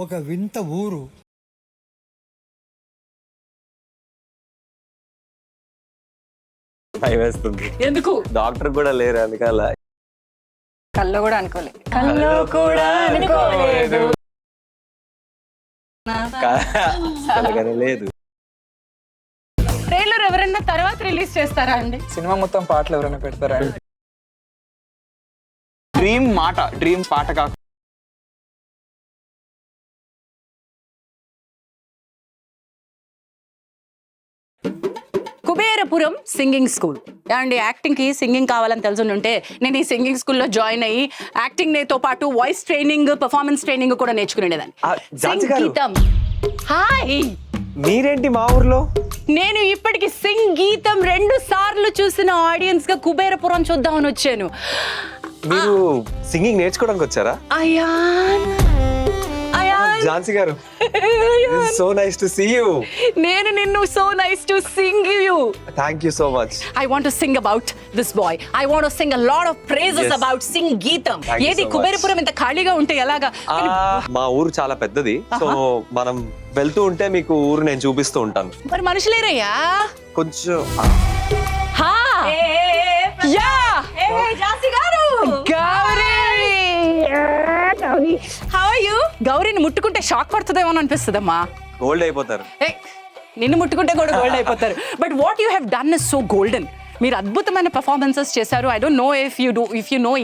ఒక వింత ఊరు. భయమేస్తుంది. ఎందుకు? డాక్టర్ కూడా లేరు అందుకలా. కల్లో కూడా అనుకోలేదు. కల్లో కూడా అనుకోలేదు. అలాగనే లేదు. ట్రైలర్ ఎవరైనా తర్వాత రిలీజ్ చేస్తారా అండి? సినిమా మొత్తం పాటలు ఎవరైనా పెడతారా? డ్రీమ్ మాట, డ్రీమ్ పాట కాక కుబేరపురం సింగింగ్ స్కూల్ అండి. యాక్టింగ్కి సింగింగ్ కావాలని తెలుసుంటే నేను ఈ సింగింగ్ స్కూల్లో జాయిన్ అయ్యి యాక్టింగ్తో పాటు వాయిస్ ట్రైనింగ్, పర్ఫార్మెన్స్ ట్రైనింగ్ కూడా నేర్చుకునేదాన్ని. ఝాన్సీ గారు. సంగీతం. హాయ్, మీరేంటి మా ఊర్లో? నేను ఇప్పటికి సంగీతం 2 సార్లు చూసిన ఆడియన్స్ గా కుబేరపురం చూద్దామని వచ్చాను. మీరు సింగింగ్ నేర్చుకోవడానికి వచ్చారా? అయాన్, అయాన్, ఝాన్సీ గారు, so nice to see you. నేను నిన్ను so nice to sing you. Thank you so much. I want to sing about this boy. I want to sing a lot of praises Yes. about సంగీతం. Thank you ఏది so much. కుబేరపురం ఇంత ఖాళీగా ఉంటే ఎలాగా? మా ఊరు చాలా పెద్దది, సో మనం వెళ్తూ ఉంటే మీకు ఊరు నేను చూపిస్తూ ఉంటాను. మరి మనుషులేరయ్యా. కొంచెం హా, yeah, Gauri. How are you? గౌరీని ముట్టుకుంటే షాక్ పడుతుందేమో అనిపిస్తుందమ్మా. గోల్డ్ అయిపోతారు. నిన్ను ముట్టుకుంటే కూడా గోల్డ్ అయిపోతారు. But what you have done is so golden. మీరు అద్భుతమైన పర్ఫార్మెన్సెస్ చేశారు. I don't know if you know